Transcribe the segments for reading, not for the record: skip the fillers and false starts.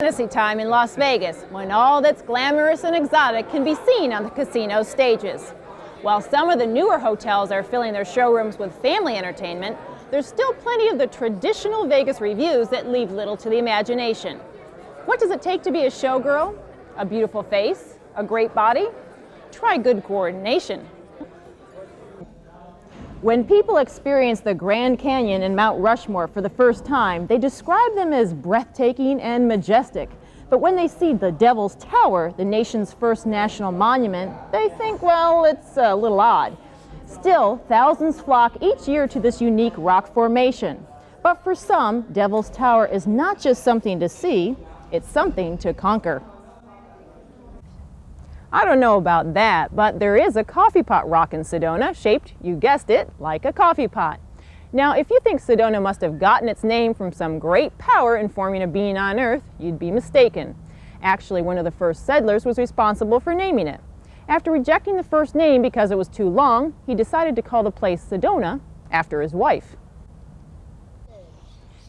Fantasy time in Las Vegas, when all that's glamorous and exotic can be seen on the casino stages. While some of the newer hotels are filling their showrooms with family entertainment, there's still plenty of the traditional Vegas reviews that leave little to the imagination. What does it take to be a showgirl? A beautiful face? A great body? Try good coordination. When people experience the Grand Canyon and Mount Rushmore for the first time, they describe them as breathtaking and majestic. But when they see the Devil's Tower, the nation's first national monument, they think, well, it's a little odd. Still, thousands flock each year to this unique rock formation. But for some, Devil's Tower is not just something to see, it's something to conquer. I don't know about that, but there is a coffee pot rock in Sedona, shaped, you guessed it, like a coffee pot. Now, if you think Sedona must have gotten its name from some great power in forming a being on Earth, you'd be mistaken. Actually, one of the first settlers was responsible for naming it. After rejecting the first name because it was too long, he decided to call the place Sedona after his wife.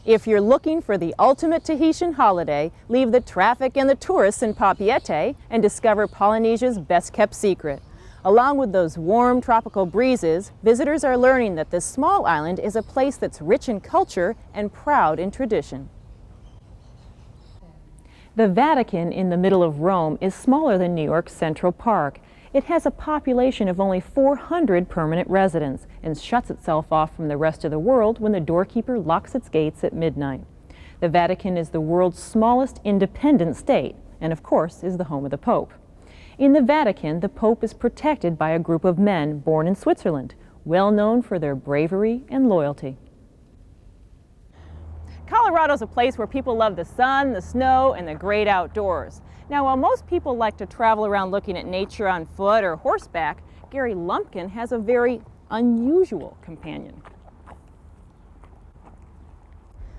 If you're looking for the ultimate Tahitian holiday, leave the traffic and the tourists in Papeete and discover Polynesia's best-kept secret. Along with those warm tropical breezes, visitors are learning that this small island is a place that's rich in culture and proud in tradition. The Vatican in the middle of Rome is smaller than New York's Central Park. It has a population of only 400 permanent residents and shuts itself off from the rest of the world when the doorkeeper locks its gates at midnight. The Vatican is the world's smallest independent state and, of course, is the home of the Pope. In the Vatican, the Pope is protected by a group of men born in Switzerland, well known for their bravery and loyalty. Colorado's a place where people love the sun, the snow, and the great outdoors. Now, while most people like to travel around looking at nature on foot or horseback, Gary Lumpkin has a very unusual companion.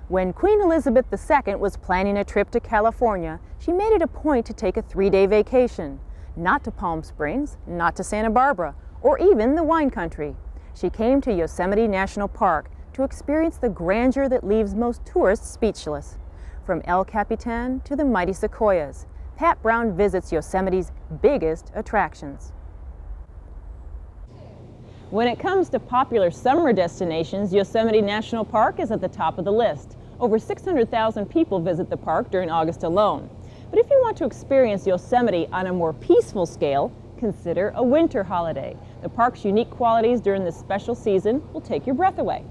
When Queen Elizabeth II was planning a trip to California, she made it a point to take a 3-day vacation. Not to Palm Springs, not to Santa Barbara, or even the wine country. She came to Yosemite National Park to experience the grandeur that leaves most tourists speechless. From El Capitan to the mighty sequoias, Pat Brown visits Yosemite's biggest attractions. When it comes to popular summer destinations, Yosemite National Park is at the top of the list. Over 600,000 people visit the park during August alone. But if you want to experience Yosemite on a more peaceful scale, consider a winter holiday. The park's unique qualities during this special season will take your breath away.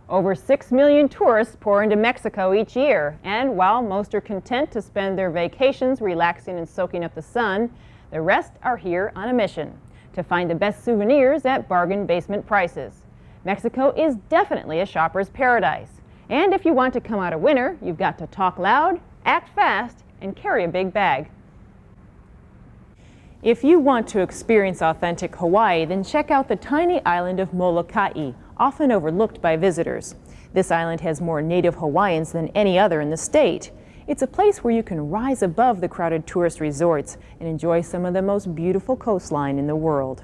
Over 6 million tourists pour into Mexico each year, and while most are content to spend their vacations relaxing and soaking up the sun, the rest are here on a mission to find the best souvenirs at bargain basement prices. Mexico is definitely a shopper's paradise, and if you want to come out a winner, you've got to talk loud, act fast, and carry a big bag. If you want to experience authentic Hawaii, then check out the tiny island of Molokai, often overlooked by visitors. This island has more native Hawaiians than any other in the state. It's a place where you can rise above the crowded tourist resorts and enjoy some of the most beautiful coastline in the world.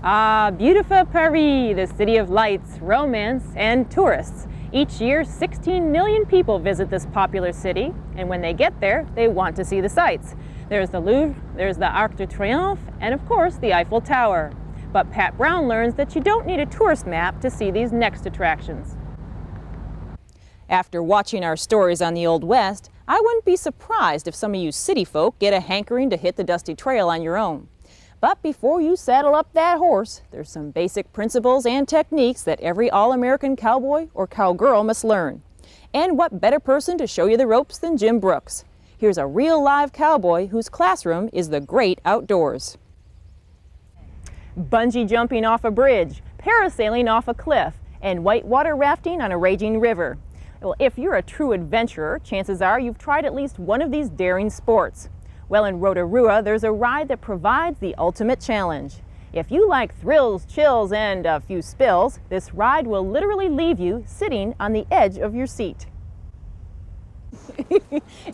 Ah, beautiful Paris, the city of lights, romance, and tourists. Each year, 16 million people visit this popular city, and when they get there, they want to see the sights. There's the Louvre, there's the Arc de Triomphe, and of course, the Eiffel Tower. But Pat Brown learns that you don't need a tourist map to see these next attractions. After watching our stories on the Old West, I wouldn't be surprised if some of you city folk get a hankering to hit the dusty trail on your own. But before you saddle up that horse, there's some basic principles and techniques that every all-American cowboy or cowgirl must learn. And what better person to show you the ropes than Jim Brooks? Here's a real live cowboy whose classroom is the great outdoors. Bungee jumping off a bridge, parasailing off a cliff, and whitewater rafting on a raging river. Well, if you're a true adventurer, chances are you've tried at least one of these daring sports. Well, in Rotorua, there's a ride that provides the ultimate challenge. If you like thrills, chills, and a few spills, this ride will literally leave you sitting on the edge of your seat.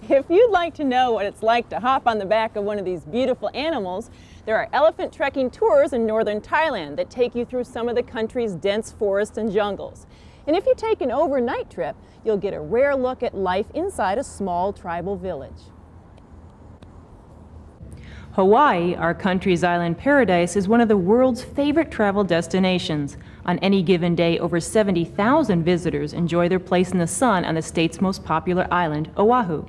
If you'd like to know what it's like to hop on the back of one of these beautiful animals, there are elephant trekking tours in northern Thailand that take you through some of the country's dense forests and jungles. And if you take an overnight trip, you'll get a rare look at life inside a small tribal village. Hawaii, our country's island paradise, is one of the world's favorite travel destinations. On any given day, over 70,000 visitors enjoy their place in the sun on the state's most popular island, Oahu.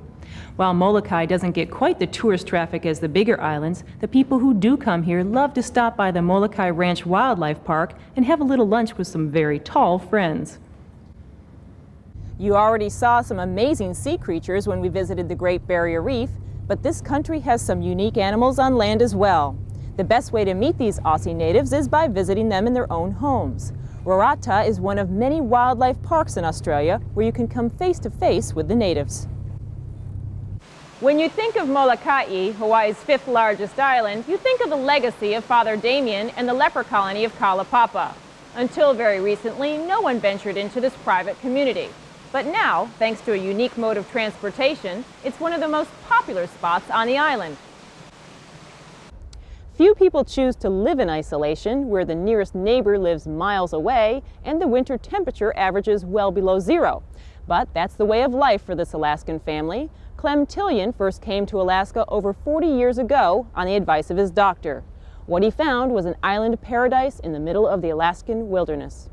While Molokai doesn't get quite the tourist traffic as the bigger islands, the people who do come here love to stop by the Molokai Ranch Wildlife Park and have a little lunch with some very tall friends. You already saw some amazing sea creatures when we visited the Great Barrier Reef, but this country has some unique animals on land as well. The best way to meet these Aussie natives is by visiting them in their own homes. Wairarapa is one of many wildlife parks in Australia where you can come face to face with the natives. When you think of Molokai, Hawaii's 5th largest island, you think of the legacy of Father Damien and the leper colony of Kalapapa. Until very recently, no one ventured into this private community. But now, thanks to a unique mode of transportation, it's one of the most popular spots on the island. Few people choose to live in isolation, where the nearest neighbor lives miles away and the winter temperature averages well below zero. But that's the way of life for this Alaskan family. Clem Tillion first came to Alaska over 40 years ago on the advice of his doctor. What he found was an island paradise in the middle of the Alaskan wilderness.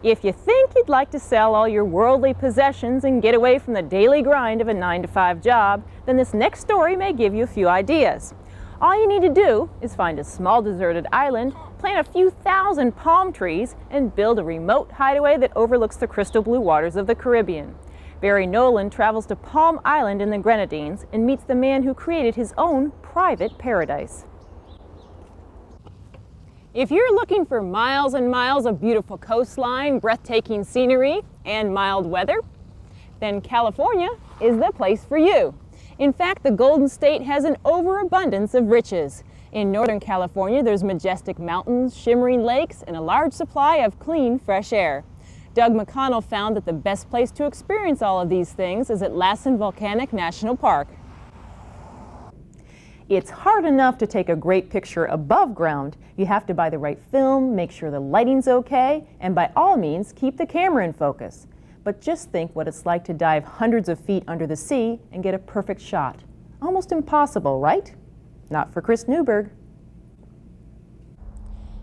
If you think you'd like to sell all your worldly possessions and get away from the daily grind of a 9-to-5 job, then this next story may give you a few ideas. All you need to do is find a small deserted island, plant a few thousand palm trees, and build a remote hideaway that overlooks the crystal blue waters of the Caribbean. Barry Nolan travels to Palm Island in the Grenadines and meets the man who created his own private paradise. If you're looking for miles and miles of beautiful coastline, breathtaking scenery, and mild weather, then California is the place for you. In fact, the Golden State has an overabundance of riches. In Northern California, there's majestic mountains, shimmering lakes, and a large supply of clean, fresh air. Doug McConnell found that the best place to experience all of these things is at Lassen Volcanic National Park. It's hard enough to take a great picture above ground. You have to buy the right film, make sure the lighting's okay, and by all means, keep the camera in focus. But just think what it's like to dive hundreds of feet under the sea and get a perfect shot. Almost impossible, right? Not for Chris Newberg.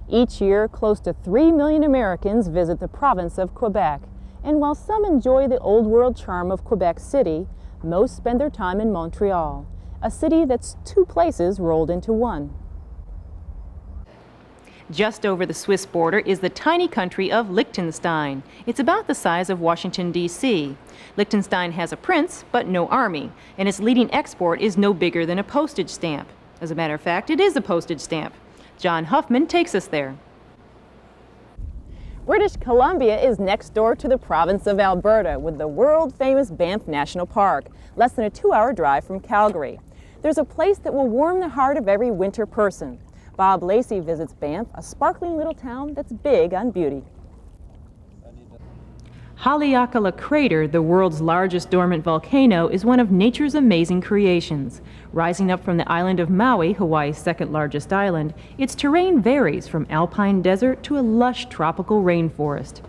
Each year, close to 3 million Americans visit the province of Quebec. And while some enjoy the old world charm of Quebec City, most spend their time in Montreal, a city that's two places rolled into one. Just over the Swiss border is the tiny country of Liechtenstein. It's about the size of Washington, D.C. Liechtenstein has a prince, but no army, and its leading export is no bigger than a postage stamp. As a matter of fact, it is a postage stamp. John Huffman takes us there. British Columbia is next door to the province of Alberta with the world-famous Banff National Park, less than a 2-hour drive from Calgary. There's a place that will warm the heart of every winter person. Bob Lacey visits Banff, a sparkling little town that's big on beauty. Haleakala Crater, the world's largest dormant volcano, is one of nature's amazing creations. Rising up from the island of Maui, Hawaii's second largest island, its terrain varies from alpine desert to a lush tropical rainforest.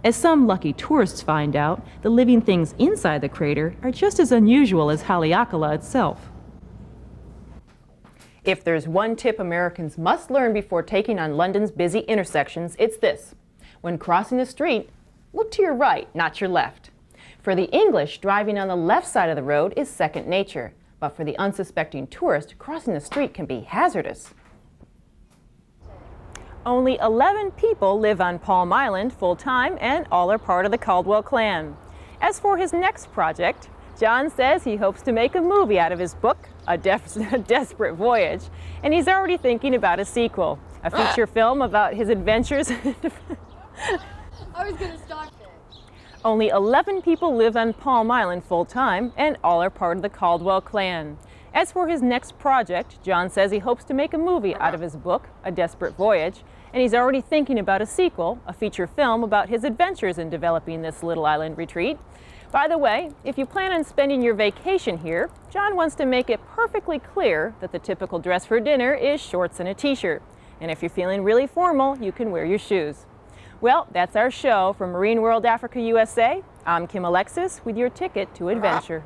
As some lucky tourists find out, the living things inside the crater are just as unusual as Haleakala itself. If there's one tip Americans must learn before taking on London's busy intersections, it's this. When crossing the street, look to your right, not your left. For the English, driving on the left side of the road is second nature, but for the unsuspecting tourist, crossing the street can be hazardous. Only 11 people live on Palm Island full-time, and all are part of the Caldwell clan. As for his next project, John says he hopes to make a movie out of his book, A Desperate Voyage, and he's already thinking about a sequel, a feature film about his adventures. I was going to start there. Only 11 people live on Palm Island full-time, and all are part of the Caldwell clan. As for his next project, John says he hopes to make a movie out of his book, A Desperate Voyage, and he's already thinking about a sequel, a feature film about his adventures in developing this little island retreat. By the way, if you plan on spending your vacation here, John wants to make it perfectly clear that the typical dress for dinner is shorts and a t-shirt. And if you're feeling really formal, you can wear your shoes. Well, that's our show from Marine World Africa USA. I'm Kim Alexis with your ticket to adventure.